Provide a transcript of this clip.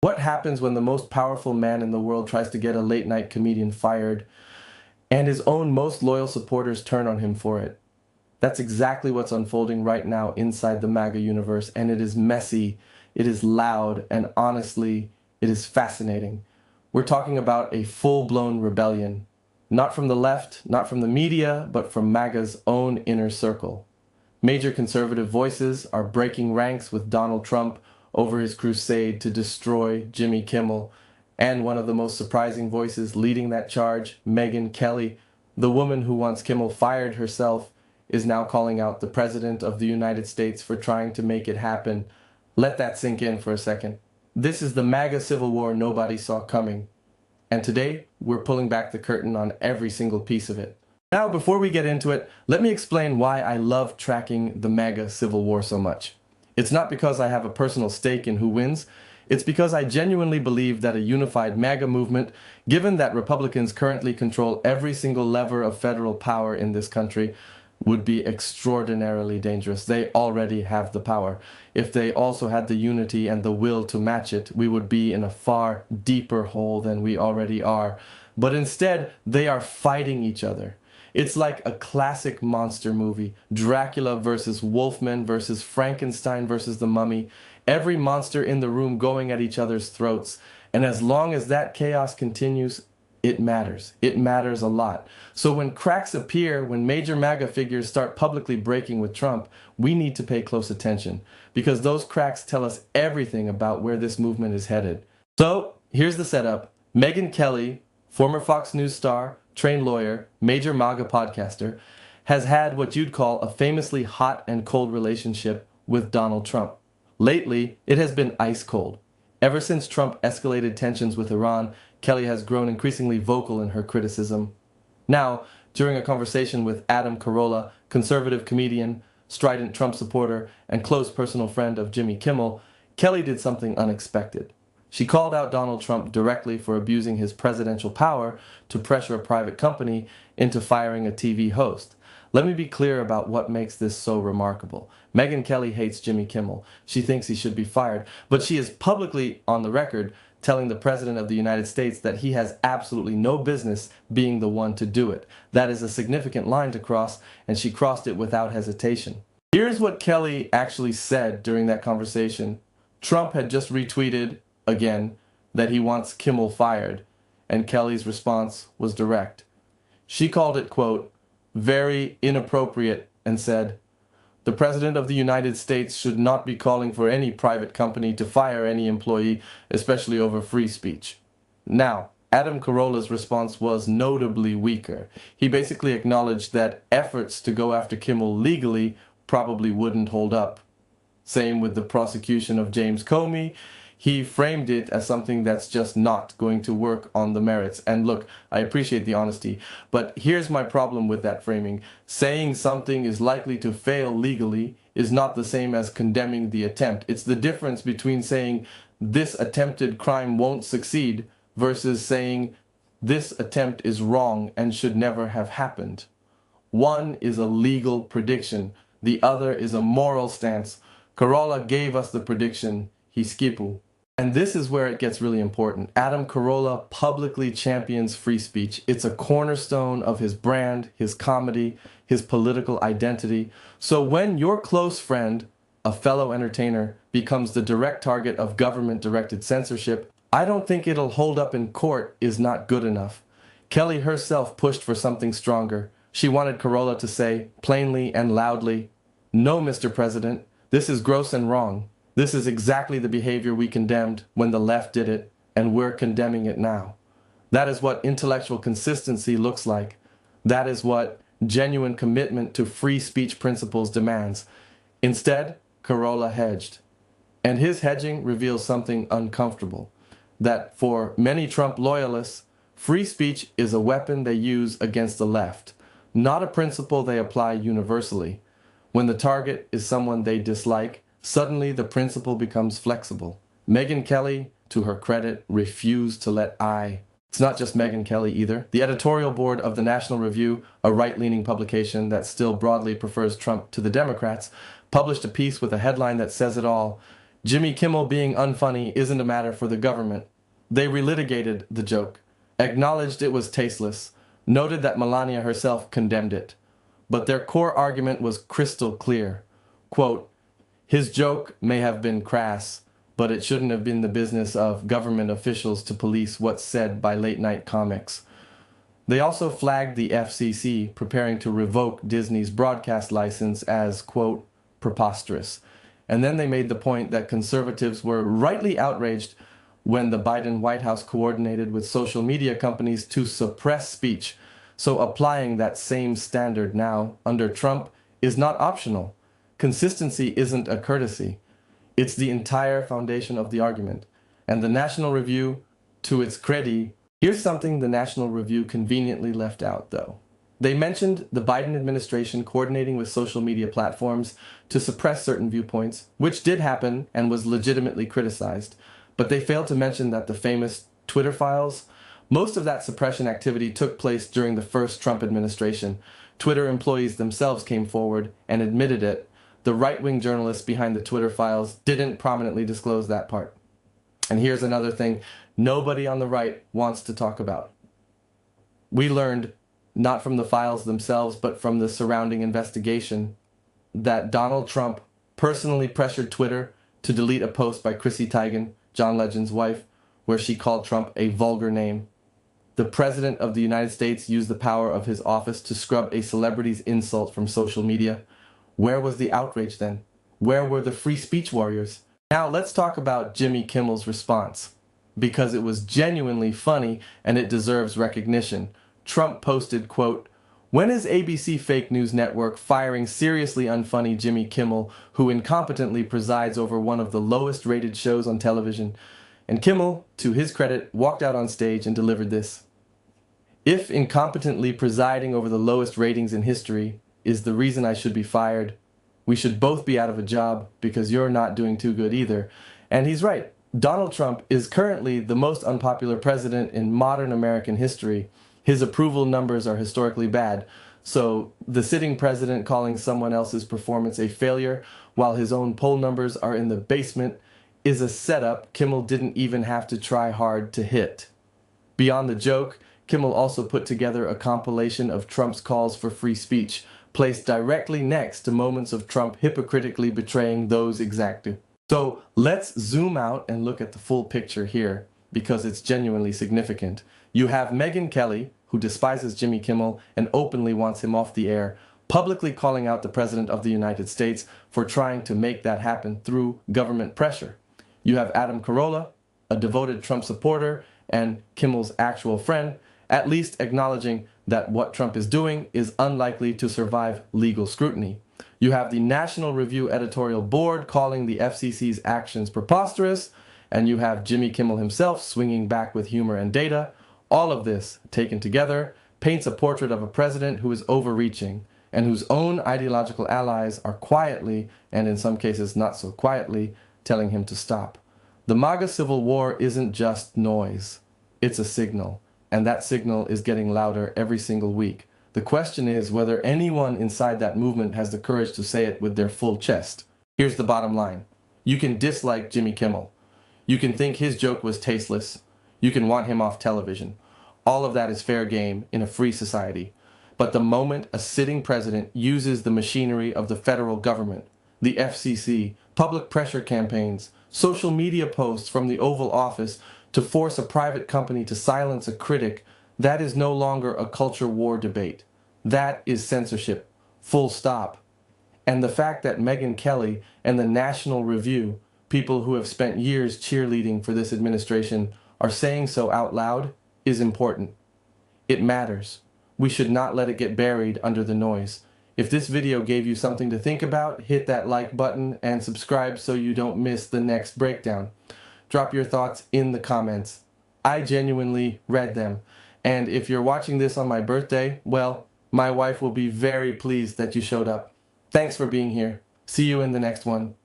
What happens when the most powerful man in the world tries to get a late-night comedian fired, and his own most loyal supporters turn on him for it? That's exactly what's unfolding right now inside the MAGA universe, and it is messy, it is loud, and honestly, it is fascinating. We're talking about a full-blown rebellion. Not from the left, not from the media, but from MAGA's own inner circle. Major conservative voices are breaking ranks with Donald Trump over his crusade to destroy Jimmy Kimmel, and one of the most surprising voices leading that charge, Megyn Kelly, the woman who wants Kimmel fired herself, is now calling out the President of the United States for trying to make it happen. Let that sink in for a second. This is the MAGA civil war nobody saw coming. And today, we're pulling back the curtain on every single piece of it. Now, before we get into it, let me explain why I love tracking the MAGA civil war so much. It's not because I have a personal stake in who wins. It's because I genuinely believe that a unified MAGA movement, given that Republicans currently control every single lever of federal power in this country, would be extraordinarily dangerous. They already have the power. If they also had the unity and the will to match it, we would be in a far deeper hole than we already are. But instead, they are fighting each other. It's like a classic monster movie. Dracula versus Wolfman versus Frankenstein versus the Mummy. Every monster in the room going at each other's throats. And as long as that chaos continues, it matters. It matters a lot. So when cracks appear, when major MAGA figures start publicly breaking with Trump, we need to pay close attention because those cracks tell us everything about where this movement is headed. So here's the setup. Megyn Kelly, former Fox News star, trained lawyer, major MAGA podcaster, has had what you'd call a famously hot and cold relationship with Donald Trump. Lately, it has been ice cold. Ever since Trump escalated tensions with Iran, Kelly has grown increasingly vocal in her criticism. Now, during a conversation with Adam Carolla, conservative comedian, strident Trump supporter, and close personal friend of Jimmy Kimmel, Kelly did something unexpected. She called out Donald Trump directly for abusing his presidential power to pressure a private company into firing a TV host. Let me be clear about what makes this so remarkable. Megyn Kelly hates Jimmy Kimmel. She thinks he should be fired, but she is publicly on the record telling the President of the United States that he has absolutely no business being the one to do it. That is a significant line to cross, and she crossed it without hesitation. Here's what Kelly actually said during that conversation. Trump had just retweeted, again, that he wants Kimmel fired, and Kelly's response was direct. She called it, quote, very inappropriate, and said, the President of the United States should not be calling for any private company to fire any employee, especially over free speech. Now, Adam Carolla's response was notably weaker. He basically acknowledged that efforts to go after Kimmel legally probably wouldn't hold up. Same with the prosecution of James Comey. He framed it as something that's just not going to work on the merits. And look, I appreciate the honesty, but here's my problem with that framing. Saying something is likely to fail legally is not the same as condemning the attempt. It's the difference between saying this attempted crime won't succeed versus saying this attempt is wrong and should never have happened. One is a legal prediction. The other is a moral stance. Carolla gave us the prediction, hiskipu. And this is where it gets really important. Adam Carolla publicly champions free speech. It's a cornerstone of his brand, his comedy, his political identity. So when your close friend, a fellow entertainer, becomes the direct target of government-directed censorship, I don't think it'll hold up in court is not good enough. Kelly herself pushed for something stronger. She wanted Carolla to say, plainly and loudly, no, Mr. President, this is gross and wrong. This is exactly the behavior we condemned when the left did it, and we're condemning it now. That is what intellectual consistency looks like. That is what genuine commitment to free speech principles demands. Instead, Carolla hedged. And his hedging reveals something uncomfortable. That for many Trump loyalists, free speech is a weapon they use against the left, not a principle they apply universally. When the target is someone they dislike, suddenly the principle becomes flexible. Megyn Kelly, to her credit, refused to let It's not just Megyn Kelly either. The editorial board of the National Review, a right-leaning publication that still broadly prefers Trump to the Democrats, published a piece with a headline that says it all. Jimmy Kimmel being unfunny isn't a matter for the government. They relitigated the joke, acknowledged it was tasteless, noted that Melania herself condemned it. But their core argument was crystal clear. Quote, his joke may have been crass, but it shouldn't have been the business of government officials to police what's said by late-night comics. They also flagged the FCC preparing to revoke Disney's broadcast license as, quote, preposterous. And then they made the point that conservatives were rightly outraged when the Biden White House coordinated with social media companies to suppress speech. So applying that same standard now under Trump is not optional. Consistency isn't a courtesy. It's the entire foundation of the argument. And the National Review, to its credit, here's something the National Review conveniently left out, though. They mentioned the Biden administration coordinating with social media platforms to suppress certain viewpoints, which did happen and was legitimately criticized. But they failed to mention that the famous Twitter files, most of that suppression activity took place during the first Trump administration. Twitter employees themselves came forward and admitted it. The right-wing journalists behind the Twitter files didn't prominently disclose that part. And here's another thing nobody on the right wants to talk about. We learned, not from the files themselves, but from the surrounding investigation, that Donald Trump personally pressured Twitter to delete a post by Chrissy Teigen, John Legend's wife, where she called Trump a vulgar name. The President of the United States used the power of his office to scrub a celebrity's insult from social media. Where was the outrage then? Where were the free speech warriors? Now let's talk about Jimmy Kimmel's response, because it was genuinely funny and it deserves recognition. Trump posted, quote, when is ABC Fake News Network firing seriously unfunny Jimmy Kimmel, who incompetently presides over one of the lowest rated shows on television? And Kimmel, to his credit, walked out on stage and delivered this. If incompetently presiding over the lowest ratings in history is the reason I should be fired, we should both be out of a job because you're not doing too good either. And he's right. Donald Trump is currently the most unpopular president in modern American history. His approval numbers are historically bad. So the sitting president calling someone else's performance a failure while his own poll numbers are in the basement is a setup Kimmel didn't even have to try hard to hit. Beyond the joke, Kimmel also put together a compilation of Trump's calls for free speech, placed directly next to moments of Trump hypocritically betraying those exactly. So let's zoom out and look at the full picture here, because it's genuinely significant. You have Megyn Kelly, who despises Jimmy Kimmel and openly wants him off the air, publicly calling out the President of the United States for trying to make that happen through government pressure. You have Adam Carolla, a devoted Trump supporter and Kimmel's actual friend, at least acknowledging that what Trump is doing is unlikely to survive legal scrutiny. You have the National Review editorial board calling the FCC's actions preposterous, and you have Jimmy Kimmel himself swinging back with humor and data. All of this, taken together, paints a portrait of a president who is overreaching and whose own ideological allies are quietly, and in some cases not so quietly, telling him to stop. The MAGA civil war isn't just noise. It's a signal. And that signal is getting louder every single week. The question is whether anyone inside that movement has the courage to say it with their full chest. Here's the bottom line. You can dislike Jimmy Kimmel. You can think his joke was tasteless. You can want him off television. All of that is fair game in a free society. But the moment a sitting president uses the machinery of the federal government, the FCC, public pressure campaigns, social media posts from the Oval Office, to force a private company to silence a critic, that is no longer a culture war debate. That is censorship. Full stop. And the fact that Megyn Kelly and the National Review, people who have spent years cheerleading for this administration, are saying so out loud is important. It matters. We should not let it get buried under the noise. If this video gave you something to think about, hit that like button and subscribe so you don't miss the next breakdown. Drop your thoughts in the comments. I genuinely read them. And if you're watching this on my birthday, well, my wife will be very pleased that you showed up. Thanks for being here. See you in the next one.